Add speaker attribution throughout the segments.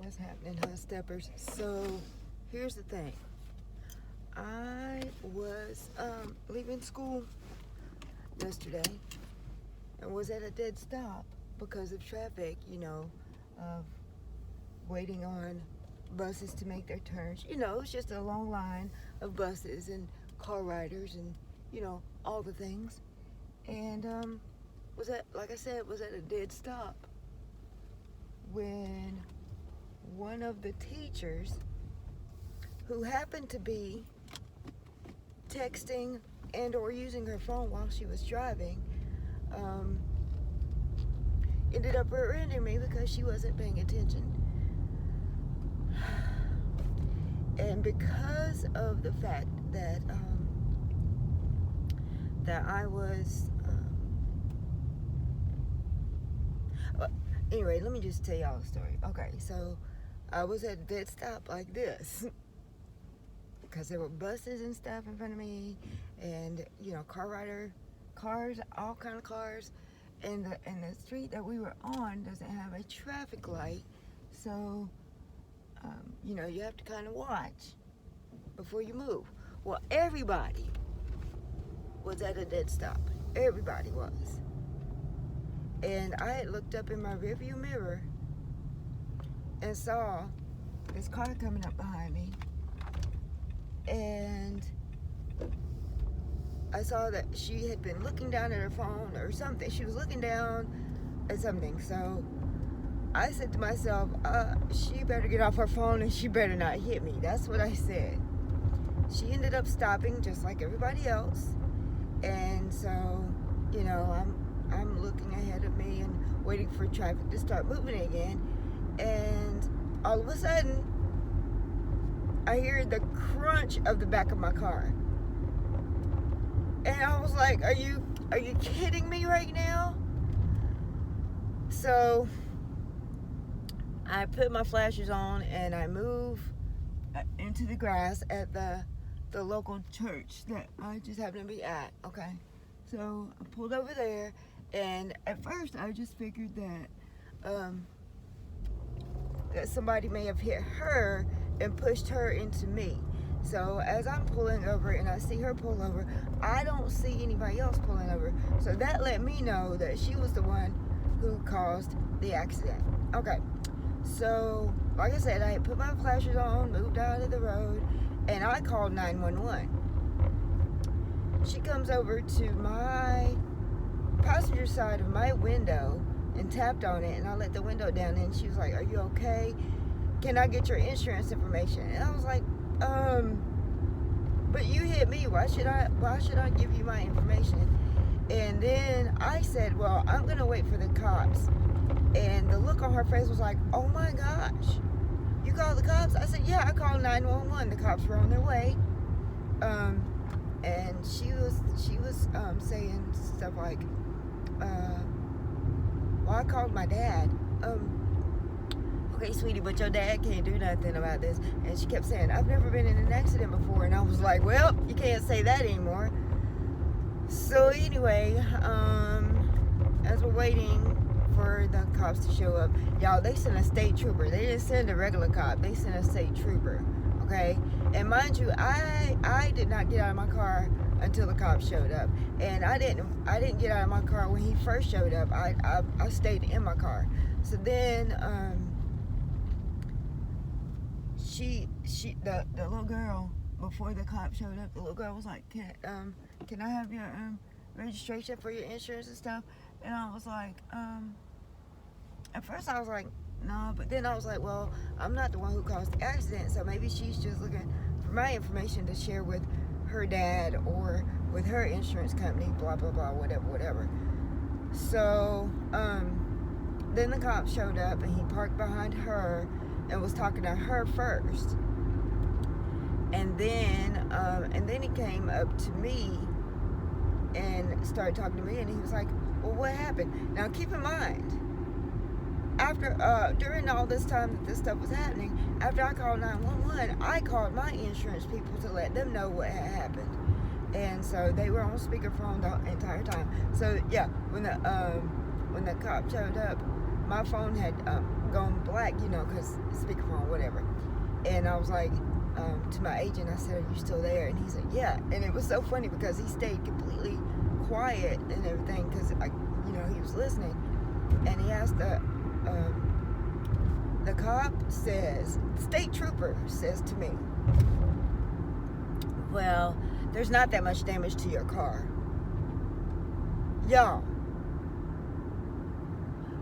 Speaker 1: is happening, huh, steppers? So, here's the thing. I was leaving school yesterday and was at a dead stop because of traffic, waiting on buses to make their turns. It's just a long line of buses and car riders and, all the things. And like I said, was at a dead stop when one of the teachers, who happened to be texting and or using her phone while she was driving, ended up rear-ending me because she wasn't paying attention. And because of the fact that I was anyway, let me just tell y'all a story. Okay, so I was at a dead stop like this because there were buses and stuff in front of me, and cars, all kind of cars, and the street that we were on doesn't have a traffic light, so you have to kind of watch before you move. Well, everybody was at a dead stop. Everybody was. And I had looked up in my rearview mirror and saw this car coming up behind me. And I saw that she had been looking down at her phone or something. She was looking down at something. So I said to myself, she better get off her phone and she better not hit me. That's what I said. She ended up stopping just like everybody else. And so, I'm looking ahead of me and waiting for traffic to start moving again. And all of a sudden, I hear the crunch of the back of my car. And I was like, are you kidding me right now? So I put my flashers on and I move into the grass at the local church that I just happen to be at. Okay, so I pulled over there, and at first I just figured that that somebody may have hit her and pushed her into me. So as I'm pulling over and I see her pull over, I don't see anybody else pulling over. So that let me know that she was the one who caused the accident. Okay, so like I said, I had put my flashers on, moved out of the road, and I called 911. She comes over to my passenger side of my window and tapped on it, and I let the window down, and she was like, "Are you okay? Can I get your insurance information?" And I was like, but you hit me. Why should I give you my information? And then I said, well, I'm gonna wait for the cops. And the look on her face was like, oh my gosh, you called the cops? I said, yeah, I called 911. The cops were on their way. And she was saying stuff like, well, I called my dad. Okay, sweetie, but your dad can't do nothing about this. And she kept saying, I've never been in an accident before. And I was like, well, you can't say that anymore. So anyway, as we're waiting for the cops to show up, y'all, they sent a state trooper. They didn't send a regular cop. They sent a state trooper, okay? And mind you, I did not get out of my car until the cops showed up. And I didn't get out of my car when he first showed up. I stayed in my car. So then, the little girl, before the cop showed up, the little girl was like, can I have your registration for your insurance and stuff? And I was like, at first I was like, no, but then I was like, well, I'm not the one who caused the accident, so maybe she's just looking for my information to share with her dad or with her insurance company, blah, blah, blah, whatever. So, then the cop showed up and he parked behind her and was talking to her first. And then he came up to me and started talking to me, and he was like, well, what happened? Now keep in mind, after during all this time that this stuff was happening, after I called 911, I called my insurance people to let them know what had happened. And so they were on speakerphone the entire time. So yeah, when the cop showed up, my phone had gone black, because speakerphone, whatever. And I was like, to my agent, I said, "Are you still there?" And he said, "Yeah." And it was so funny because he stayed completely quiet and everything because he was listening. And he asked the cop says, state trooper says to me, "Well, there's not that much damage to your car." Y'all,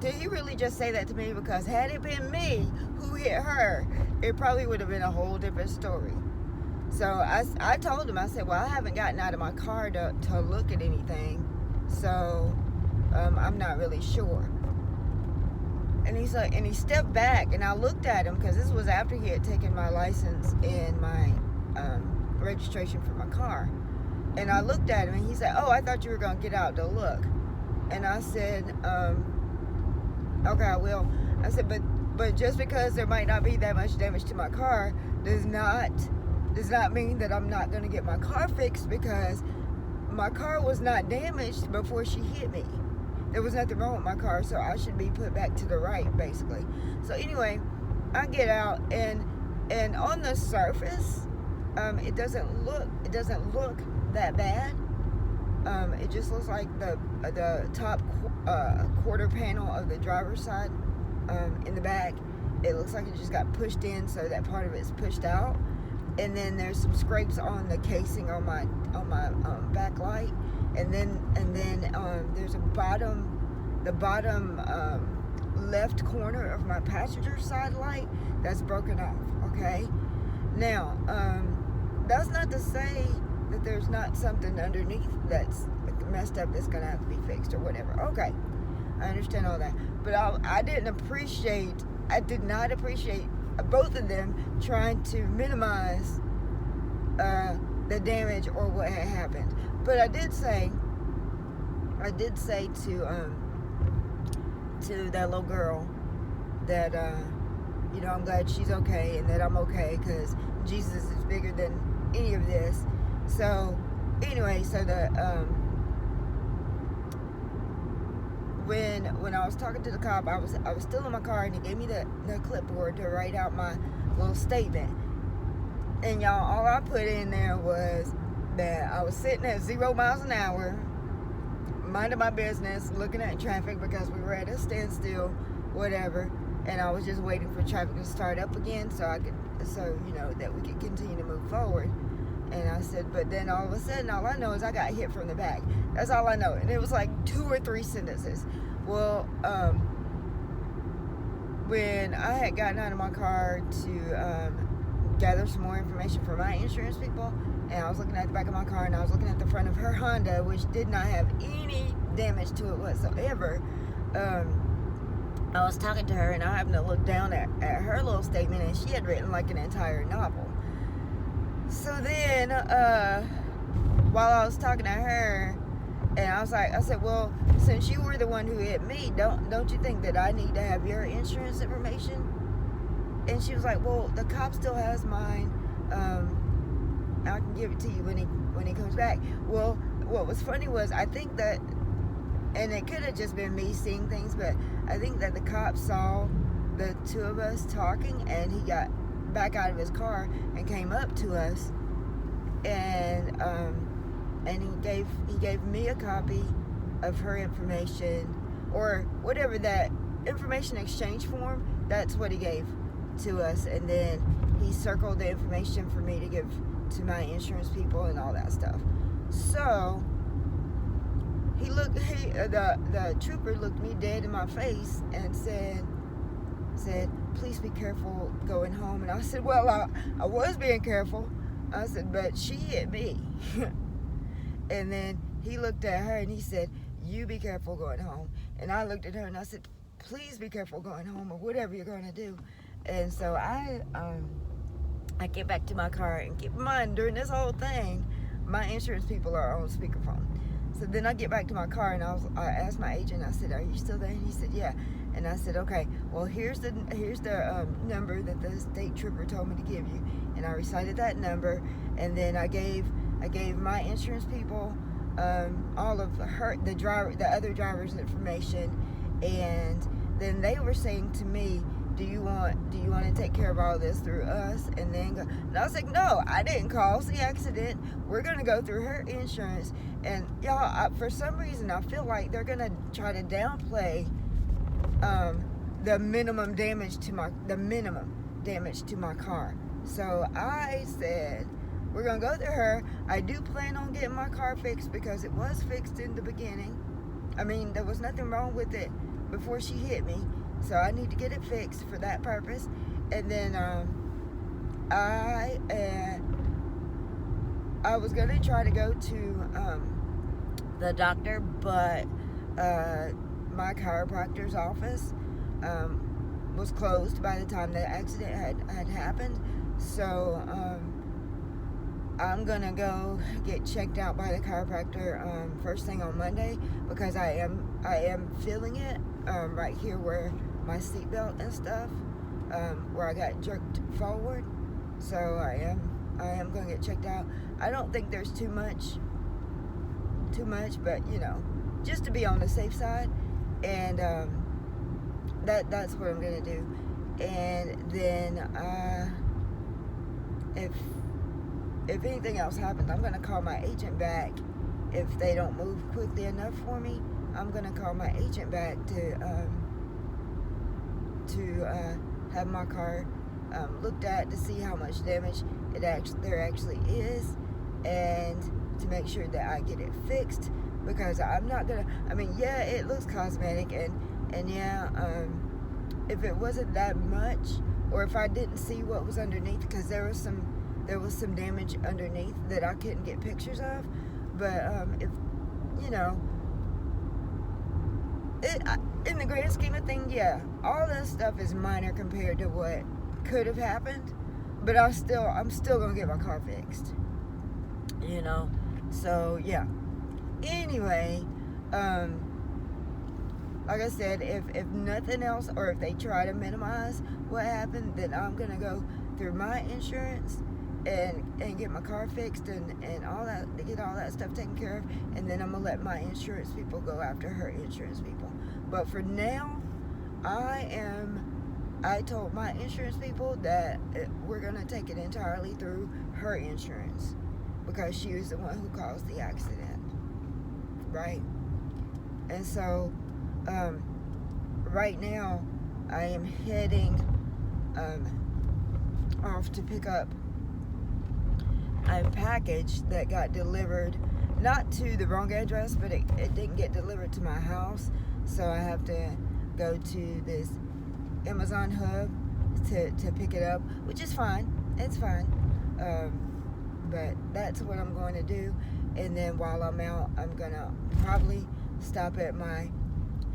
Speaker 1: did he really just say that to me? Because had it been me who hit her, it probably would have been a whole different story. So I told him, I said, "Well, I haven't gotten out of my car to look at anything, so I'm not really sure." And he stepped back, and I looked at him because this was after he had taken my license and my registration for my car. And I looked at him, and he said, "Oh, I thought you were going to get out to look." And I said, "Okay, I will." I said, but just because there might not be that much damage to my car does not mean that I'm not going to get my car fixed, because my car was not damaged before she hit me. There was nothing wrong with my car, so I should be put back to the right, basically. So anyway, I get out, and on the surface, it doesn't look that bad. It just looks like the top quarter panel of the driver's side in the back. It looks like it just got pushed in, so that part of it's pushed out. And then there's some scrapes on the casing on my back light, and then there's the bottom left corner of my passenger side light that's broken off. Okay, now that's not to say that there's not something underneath that's messed up that's gonna have to be fixed or whatever. Okay, I understand all that, but I did not appreciate both of them trying to minimize the damage or what had happened. But I did say to that little girl that I'm glad she's okay and that I'm okay, because Jesus is bigger than any of this. So anyway, when I was talking to the cop, I was still in my car, and he gave me the clipboard to write out my little statement. And y'all, all I put in there was that I was sitting at 0 miles an hour, minding my business, looking at traffic because we were at a standstill, whatever. And I was just waiting for traffic to start up again that we could continue to move forward. And I said, but then all of a sudden, all I know is I got hit from the back. That's all I know. And it was like 2 or 3 sentences. Well, when I had gotten out of my car to gather some more information for my insurance people, and I was looking at the back of my car, and I was looking at the front of her Honda, which did not have any damage to it whatsoever. I was talking to her, and I happened to look down at her little statement, and she had written like an entire novel. So then, while I was talking to her, and I said, "Well, since you were the one who hit me, don't you think that I need to have your insurance information?" And she was like, "Well, the cop still has mine. I can give it to you when he comes back." Well, what was funny was, I think that, and it could have just been me seeing things, but I think that the cop saw the two of us talking, and he got back out of his car and came up to us, and he gave me a copy of her information, or whatever that information exchange form. That's what he gave to us, and then he circled the information for me to give to my insurance people and all that stuff. So the trooper looked me dead in my face and said, "Please be careful going home." And I said, "Well, I was being careful." I said, "But she hit me." And then he looked at her and he said, "You be careful going home." And I looked at her and I said, "Please be careful going home," or whatever you're going to do. And so I get back to my car, and keep in mind, during this whole thing, my insurance people are on speakerphone. So then I get back to my car, and I asked my agent, I said, "Are you still there?" And he said, "Yeah." And I said, "Okay, well, here's the number that the state trooper told me to give you." And I recited that number, and then I gave my insurance people all of the other driver's information, and then they were saying to me, do you want to take care of all this through us and then go? And I was like, no, I didn't cause the accident. We're gonna go through her insurance. And y'all, for some reason, I feel like they're gonna try to downplay the minimum damage to my car. So I said, we're gonna go through her. I do plan on getting my car fixed because it was fixed in the beginning. I mean, there was nothing wrong with it before she hit me. So I need to get it fixed for that purpose. And then I was gonna try to go to the doctor, but my chiropractor's office was closed by the time the accident had happened. So I'm gonna go get checked out by the chiropractor first thing on Monday, because I am feeling it right here where my seatbelt and stuff, where I got jerked forward. So I am gonna get checked out. I don't think there's too much, but just to be on the safe side. And that's what I'm gonna do. And then if anything else happens, I'm gonna call my agent back. If they don't move quickly enough for me, I'm gonna call my agent back to have my car looked at to see how much damage there actually is, and to make sure that I get it fixed. Because I'm not gonna. I mean, yeah, it looks cosmetic, and yeah, if it wasn't that much, or if I didn't see what was underneath, because there was some damage underneath that I couldn't get pictures of. But if in the grand scheme of things, yeah, all this stuff is minor compared to what could have happened. But I'm still gonna get my car fixed. So yeah. Anyway, like I said, if nothing else, or if they try to minimize what happened, then I'm gonna go through my insurance and get my car fixed and all that, to get all that stuff taken care of. And then I'm gonna let my insurance people go after her insurance people. But for now, I told my insurance people that we're gonna take it entirely through her insurance, because she was the one who caused the accident, right? And so right now I am heading off to pick up a package that got delivered, not to the wrong address, but it didn't get delivered to my house. So I have to go to this Amazon hub to pick it up, which is fine. It's fine. But that's what I'm going to do. And then while I'm out, I'm gonna probably stop at my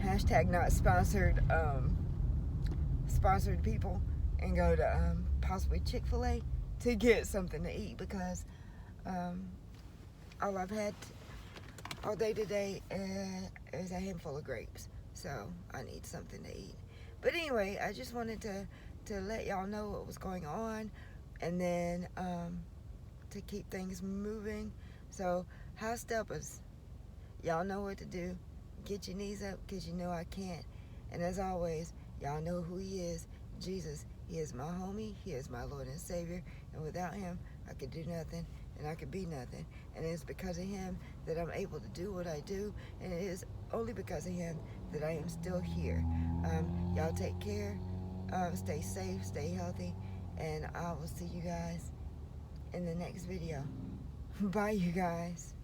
Speaker 1: #not-sponsored sponsored people and go to possibly Chick-fil-A to get something to eat, because all I've had all day today is a handful of grapes. So I need something to eat. But anyway, I just wanted to let y'all know what was going on, and then to keep things moving. So house steppers, y'all know what to do. Get your knees up, because you know I can't. And as always, y'all know who he is. Jesus. He is my homie. He is my Lord and Savior. And without him, I could do nothing, and I could be nothing. And it's because of him that I'm able to do what I do. And it is only because of him that I am still here. Y'all take care. Stay safe. Stay healthy. And I will see you guys in the next video. Bye, you guys.